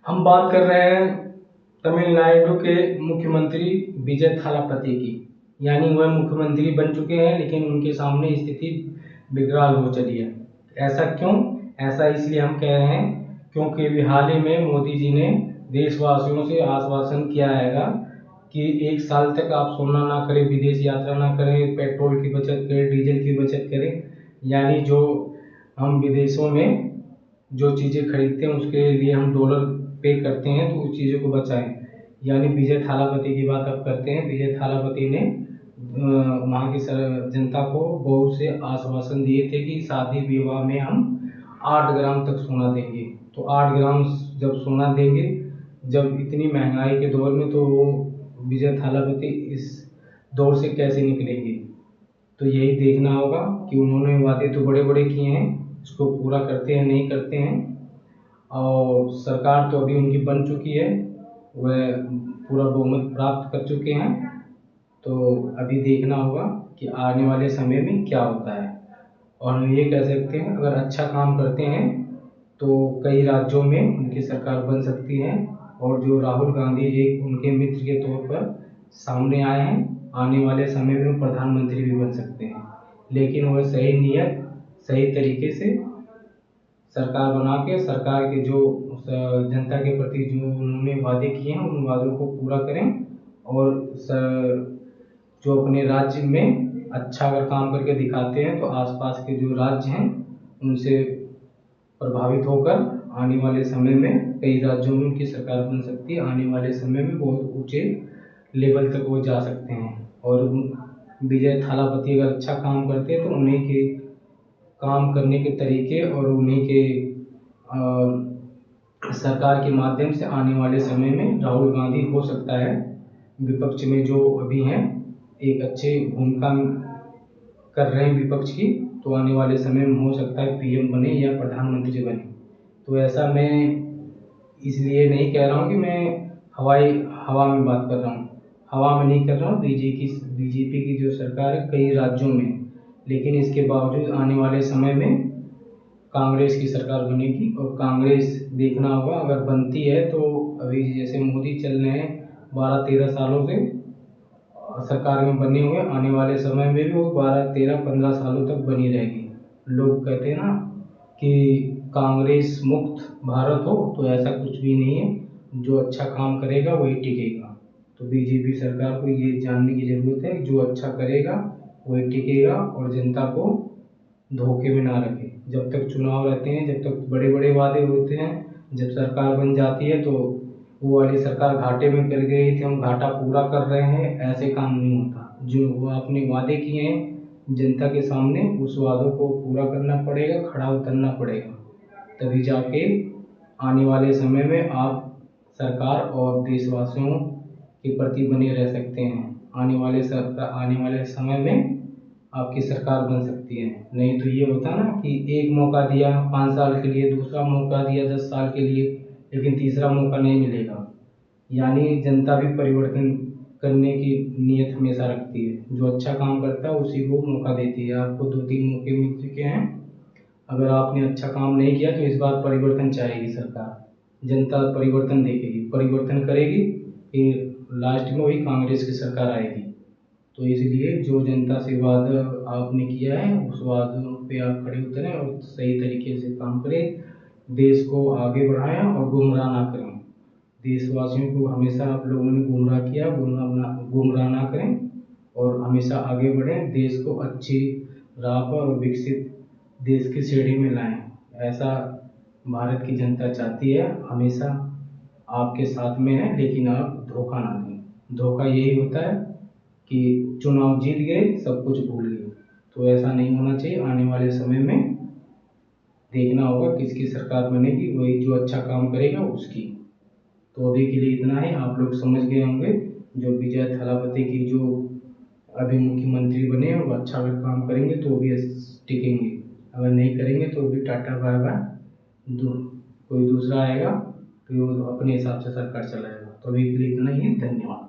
हम बात कर रहे हैं तमिलनाडु के मुख्यमंत्री विजय थालापति की। यानी वह मुख्यमंत्री बन चुके हैं, लेकिन उनके सामने स्थिति विकराल हो चली है। ऐसा क्यों? ऐसा इसलिए हम कह रहे हैं क्योंकि अभी हाल ही में मोदी जी ने देशवासियों से आश्वासन किया है कि 1 साल तक आप सोना ना करें, विदेश यात्रा ना करें, पेट्रोल की बचत करें, डीजल की बचत करें। यानी जो हम विदेशों में जो चीज़ें खरीदते हैं उसके लिए हम डॉलर पे करते हैं, तो उस चीज़ों को बचाएं। यानी विजय थालापति की बात अब करते हैं। विजय थालापति ने वहाँ की जनता को बहुत से आश्वासन दिए थे कि शादी विवाह में हम 8 ग्राम तक सोना देंगे। तो 8 ग्राम जब सोना देंगे, जब इतनी महंगाई के दौर में, तो विजय थालापति इस दौर से कैसे निकलेंगे? तो यही देखना होगा कि उन्होंने वादे तो बड़े बड़े किए हैं, उसको पूरा करते हैं नहीं करते हैं। और सरकार तो अभी उनकी बन चुकी है, वह पूरा बहुमत प्राप्त कर चुके हैं। तो अभी देखना होगा कि आने वाले समय में क्या होता है। और हम ये कह सकते हैं, अगर अच्छा काम करते हैं तो कई राज्यों में उनकी सरकार बन सकती है। और जो राहुल गांधी एक उनके मित्र के तौर पर सामने आए हैं, आने वाले समय में प्रधानमंत्री भी बन सकते हैं। लेकिन वह सही नियत, सही तरीके से सरकार बना के, सरकार के जो जनता के प्रति जो उन्होंने वादे किए हैं उन वादों को पूरा करें। और जो अपने राज्य में अच्छा अगर काम करके दिखाते हैं तो आसपास के जो राज्य हैं उनसे प्रभावित होकर आने वाले समय में कई राज्यों में उनकी सरकार बन सकती है। आने वाले समय में बहुत ऊंचे लेवल तक वो जा सकते हैं। और विजय थालापति अगर अच्छा काम करते हैं तो उन्हीं के काम करने के तरीके और उन्हीं के सरकार के माध्यम से आने वाले समय में राहुल गांधी हो सकता है विपक्ष में जो अभी हैं एक अच्छे भूमिका कर रहे हैं विपक्ष की, तो आने वाले समय में हो सकता है पीएम बने या प्रधानमंत्री बने। तो ऐसा मैं इसलिए नहीं कह रहा हूँ कि मैं हवा में बात कर रहा हूँ, हवा में नहीं कर रहा हूँ। बीजेपी की जो सरकार है कई राज्यों में, लेकिन इसके बावजूद आने वाले समय में कांग्रेस की सरकार बनेगी। और कांग्रेस देखना होगा, अगर बनती है तो अभी जैसे मोदी चल रहे हैं 12-13 सालों से सरकार में बने हुए, आने वाले समय में भी वो 12-13-15 सालों तक बनी रहेगी। लोग कहते हैं ना कि कांग्रेस मुक्त भारत हो, तो ऐसा कुछ भी नहीं है। जो अच्छा काम करेगा वही टिकेगा। तो बीजेपी सरकार को ये जानने की जरूरत है कि जो अच्छा करेगा वही टिकेगा और जनता को धोखे में ना रखे। जब तक चुनाव रहते हैं, जब तक बड़े बड़े वादे होते हैं, जब सरकार बन जाती है तो वो वाली सरकार घाटे में कर गई थी, हम घाटा पूरा कर रहे हैं, ऐसे काम नहीं होता। जो वो आपने वादे किए हैं जनता के सामने, उस वादों को पूरा करना पड़ेगा, खड़ा उतरना पड़ेगा, तभी जाके आने वाले समय में आप सरकार और देशवासियों के प्रति बने रह सकते हैं। आने वाले समय में आपकी सरकार बन सकती है। नहीं तो ये होता ना कि एक मौका दिया 5 साल के लिए, दूसरा मौका दिया 10 साल के लिए, लेकिन तीसरा मौका नहीं मिलेगा। यानी जनता भी परिवर्तन करने की नीयत हमेशा रखती है। जो अच्छा काम करता है उसी को मौका देती है। आपको 2-3 मौके मिल चुके हैं, अगर आपने अच्छा काम नहीं किया तो इस बार परिवर्तन चाहेगी सरकार, जनता परिवर्तन देखेगी, परिवर्तन करेगी, फिर लास्ट में वही कांग्रेस की सरकार आएगी। तो इसलिए जो जनता से वादा आपने किया है उस वादों पे आप खड़े उतरें और सही तरीके से काम करें, देश को आगे बढ़ाएं और गुमराह ना करें। देशवासियों को हमेशा आप लोगों ने गुमराह किया, गुमराह ना करें और हमेशा आगे बढ़ें, देश को अच्छी राह पर और विकसित देश की श्रेणी में लाएं। ऐसा भारत की जनता चाहती है, हमेशा आपके साथ में है, लेकिन आप धोखा ना दें। धोखा यही होता है कि चुनाव जीत गए, सब कुछ भूल गए। तो ऐसा नहीं होना चाहिए। आने वाले समय में देखना होगा किसकी सरकार बनेगी, वही जो अच्छा काम करेगा उसकी। तो अभी के लिए इतना है, आप लोग समझ गए होंगे। जो विजय थालापति की जो अभी मुख्यमंत्री बने हैं वो अच्छा अगर काम करेंगे तो भी टिकेंगे, अगर नहीं करेंगे तो भी टाटा बाय बाय, कोई दूसरा आएगा तो वो अपने हिसाब से सरकार चलाएगा। तो अभी के लिए इतना ही है, धन्यवाद।